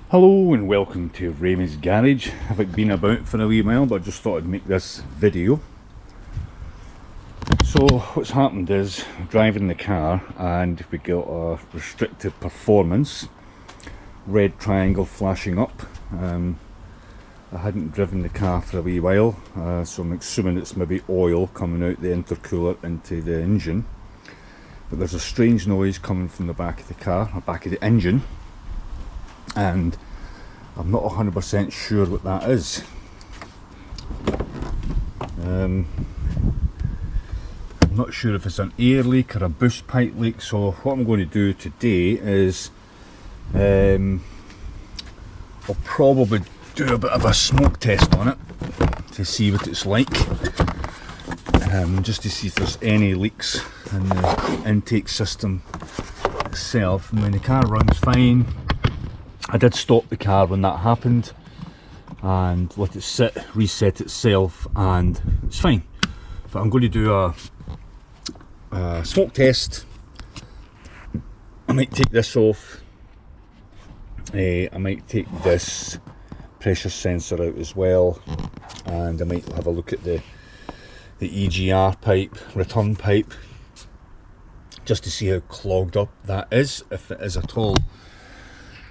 Hello and welcome to Raymies Garage. I haven't been about for a wee while, but I just thought I'd make this video. So what's happened is I'm driving the car and we got a restricted performance, red triangle flashing up. I hadn't driven the car for a wee while, so I'm assuming it's maybe oil coming out the intercooler into the engine. But there's a strange noise coming from the back of the car, or back of the engine, and I'm not 100% sure what that is. I'm not sure if it's an air leak or a boost pipe leak, so what I'm going to do today is I'll probably do a bit of a smoke test on it to see what it's like, just to see if there's any leaks in the intake system itself. I mean, the car runs fine. I did stop the car when that happened and let it sit, reset itself, and it's fine. But I'm going to do a smoke test. I might take this off. I might take this pressure sensor out as well, and I might have a look at the EGR pipe, return pipe, just to see how clogged up that is, if it is at all.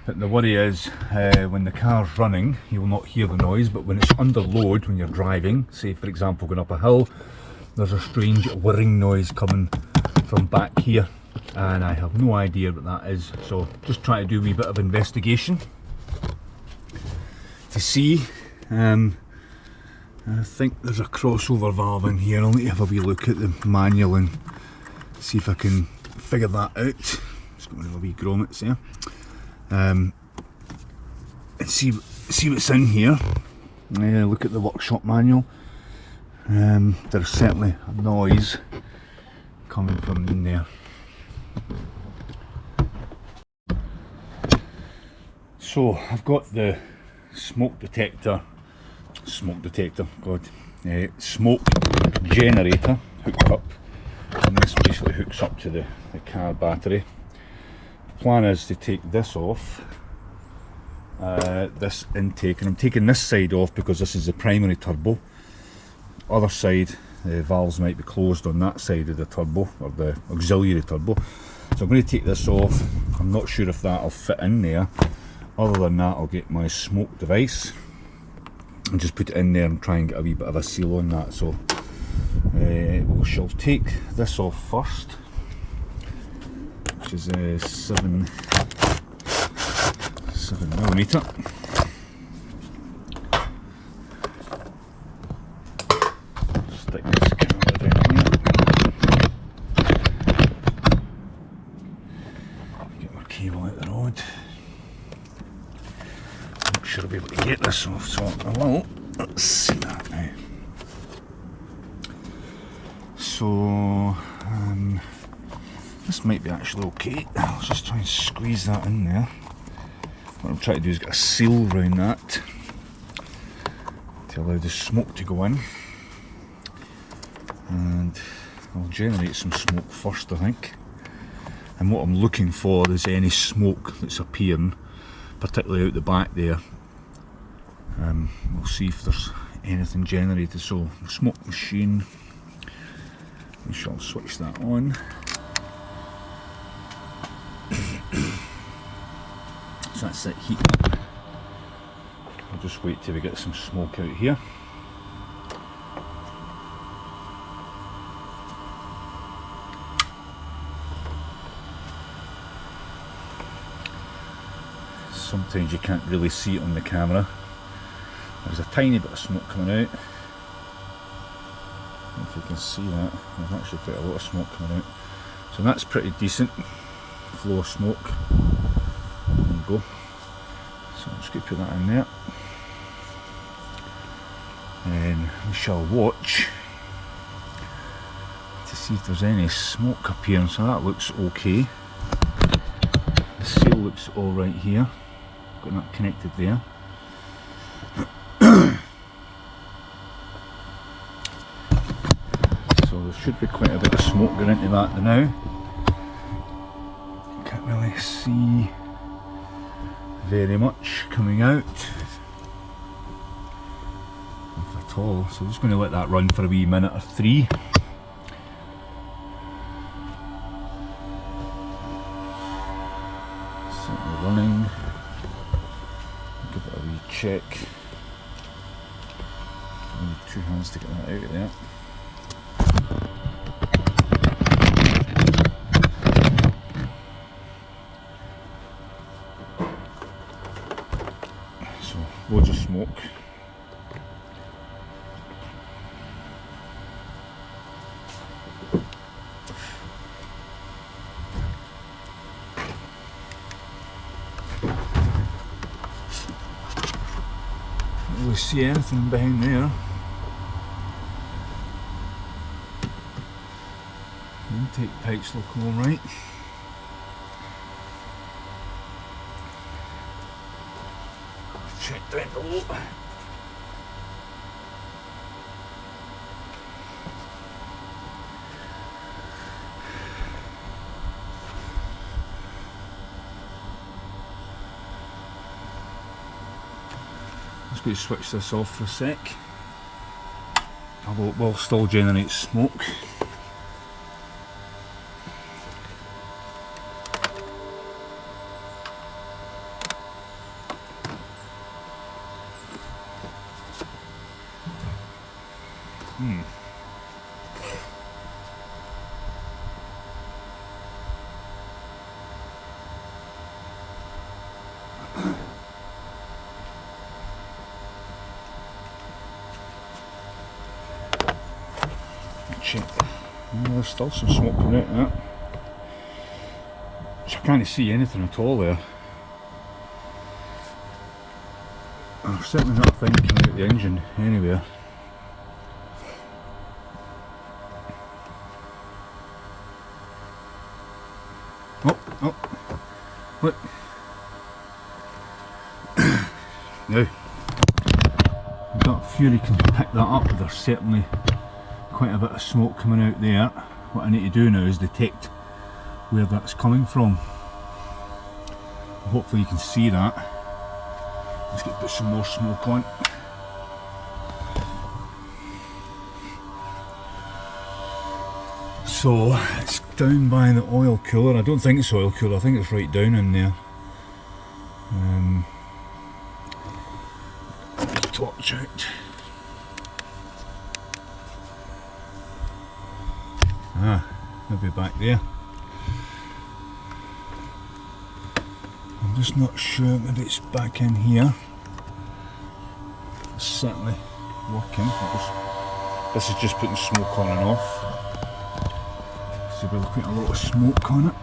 But the worry is, when the car's running, you will not hear the noise, but when it's under load, when you're driving, say for example going up a hill, there's a strange whirring noise coming from back here, and I have no idea what that is. So just try to do a wee bit of investigation to see. I think there's a crossover valve in here. I'll need to have a wee look at the manual and see if I can figure that out. Just got one of the wee grommets there. And see what's in here. Look at the workshop manual. There's certainly a noise coming from in there. So I've got the smoke detector, smoke generator hooked up, and this basically hooks up to the car battery. Plan is to take this off, this intake, and I'm taking this side off because this is the primary turbo. Other side, the valves might be closed on that side of the turbo, or the auxiliary turbo. So I'm going to take this off. I'm not sure if that'll fit in there. Other than that, I'll get my smoke device and just put it in there and try and get a wee bit of a seal on that. So we shall take this off first, which is a 7mm. Stick this camera down here. Get my cable out the road. I'm not sure I'll be able to get this off, so I will. Let's see that now. So this might be actually okay. I'll just try and squeeze that in there. What I'm trying to do is get a seal around that to allow the smoke to go in, and I'll generate some smoke first, I think. And what I'm looking for is any smoke that's appearing, particularly out the back there. We'll see if there's anything generated. So the smoke machine, we shall switch that on. So that's it heating up. I'll just wait till we get some smoke out here. Sometimes you can't really see it on the camera. There's a tiny bit of smoke coming out. If you can see that, there's actually quite a lot of smoke coming out. So that's pretty decent flow of smoke. There you go. So I'm just going to put that in there. And we shall watch to see if there's any smoke appearing. So that looks okay. The seal looks alright here. Got that connected there. So so there should be quite a bit of smoke going into that now. Can't really see very much coming out, if at all, so I'm just going to let that run for a wee minute or three. Certainly running. Give it a wee check. I need 2 hands to get that out of there. So, loads of smoke. Don't really see anything behind there. Intake pipes look alright. Check down below. Just going to switch this off for a sec. Although it will still generate smoke. Check. There's still some smoke coming out of that. So I can't see anything at all there. There's certainly not a thing coming out the engine anywhere. Oh, look. Now, I don't know if Fury can pick that up, but there's certainly quite a bit of smoke coming out there. What I need to do now is detect where that's coming from. Hopefully you can see that. Let's get put some more smoke on. So it's down by the oil cooler. I don't think it's oil cooler, I think it's right down in there. Torch out. Maybe back there. I'm just not sure, maybe it's back in here. It's certainly working. This is just putting smoke on and off. So we're looking at a lot of smoke on it.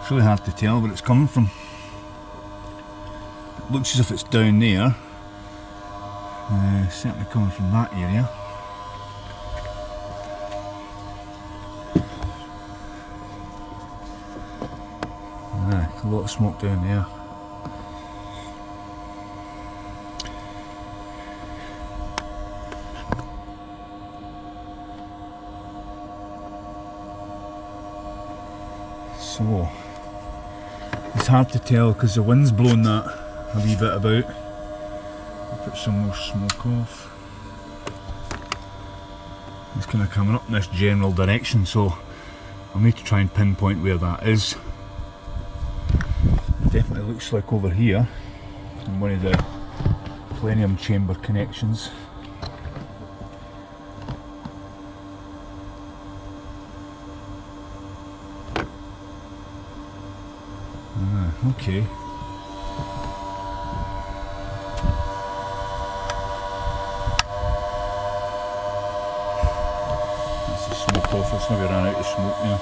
It's really hard to tell where it's coming from. It looks as if it's down there. Certainly coming from that area. A lot of smoke down there. So it's hard to tell because the wind's blowing that a wee bit about. I'll put some more smoke off. It's kind of coming up in this general direction, so I'll need to try and pinpoint where that is. It definitely looks like over here in one of the plenum chamber connections. Okay. That's the smoke off, it's maybe ran out of smoke now.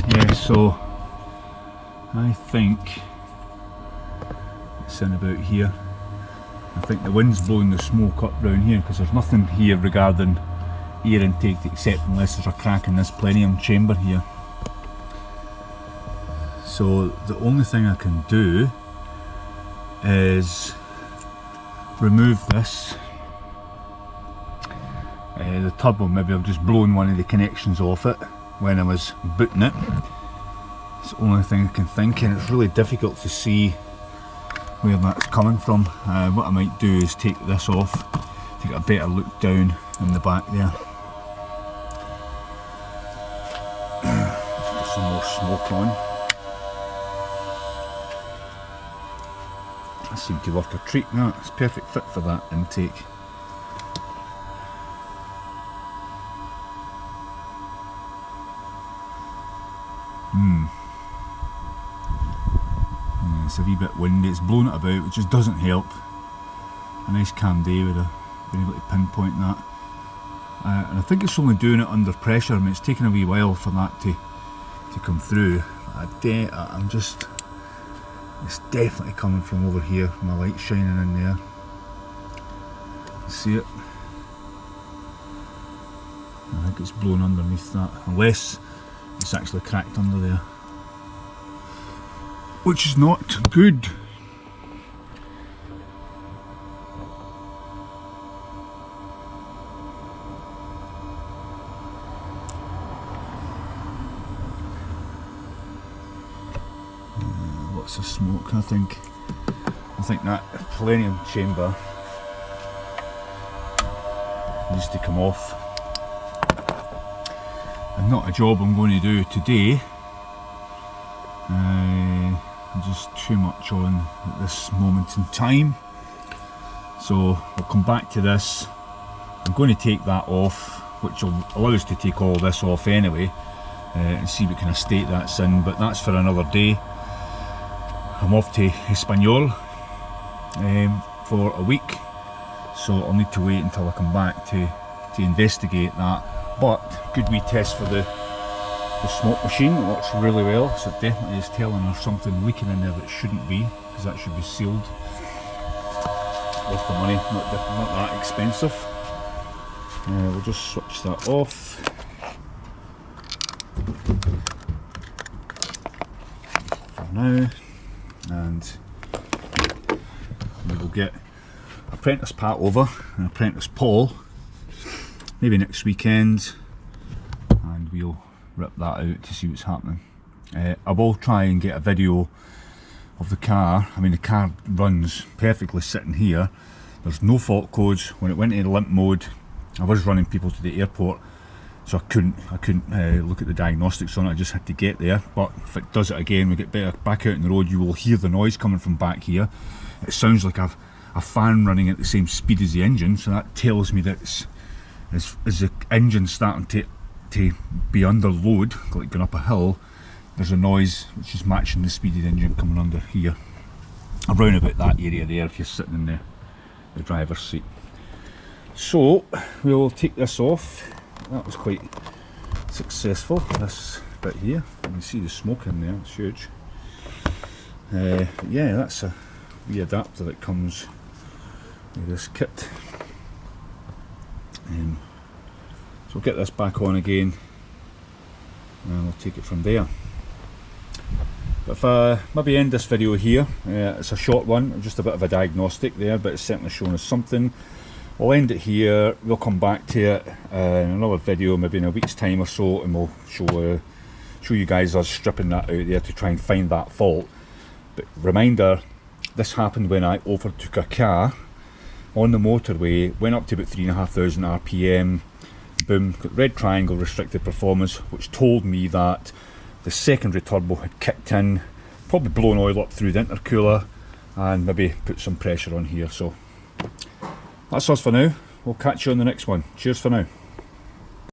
Yeah, so I think it's in about here. I think the wind's blowing the smoke up round here because there's nothing here regarding air intake except unless there's a crack in this plenum chamber here. So the only thing I can do is remove this. The turbo, maybe I've just blown one of the connections off it when I was booting it. It's the only thing I can think, and it's really difficult to see where that's coming from. What I might do is take this off to get a better look down in the back there. Let's get some more smoke on. That seemed to work a treat. Now it's perfect fit for that intake. Yeah, it's a wee bit windy, it's blowing it about, which just doesn't help. A nice calm day would have been able to pinpoint that. And I think it's only doing it under pressure. I mean, it's taken a wee while for that to come through. I'm just, it's definitely coming from over here, my light shining in there. See it? I think it's blown underneath that, unless it's actually cracked under there, which is not good. Lots of smoke. I think that plenum chamber needs to come off. And not a job I'm going to do today. Just too much on at this moment in time. So we'll come back to this. I'm going to take that off, which will allow us to take all this off anyway, and see what kind of state that's in, but that's for another day. I'm off to Espanol for a week, so I'll need to wait until I come back to investigate that. But good wee test for the smoke machine. It works really well, so it definitely is telling us something leaking in there that shouldn't be, because that should be sealed. Worth the money, not that expensive. We'll just switch that off. For now, and we will get apprentice Pat over and apprentice Paul maybe next weekend, and we'll rip that out to see what's happening. I will try and get a video of the car. I mean, the car runs perfectly sitting here. There's no fault codes. When it went into limp mode, I was running people to the airport, so I couldn't look at the diagnostics on it. I just had to get there. But if it does it again, we get back out on the road, you will hear the noise coming from back here. It sounds like a fan running at the same speed as the engine, so that tells me that as the engine's starting to be under load, like going up a hill, there's a noise which is matching the speed of the engine coming under here, around about that area there if you're sitting in the driver's seat. So we'll take this off. That was quite successful, this bit here. You can see the smoke in there, it's huge. Yeah, that's a wee adapter that comes with this kit. So we'll get this back on again and we'll take it from there. But if I maybe end this video here, it's a short one, just a bit of a diagnostic there, but it's certainly shown us something. We'll end it here. We'll come back to it in another video, maybe in a week's time or so, and we'll show you guys us stripping that out there to try and find that fault. But reminder, this happened when I overtook a car on the motorway, went up to about 3,500 RPM, boom, got red triangle, restricted performance, which told me that the secondary turbo had kicked in, probably blown oil up through the intercooler, and maybe put some pressure on here. So that's us for now. We'll catch you on the next one. Cheers for now.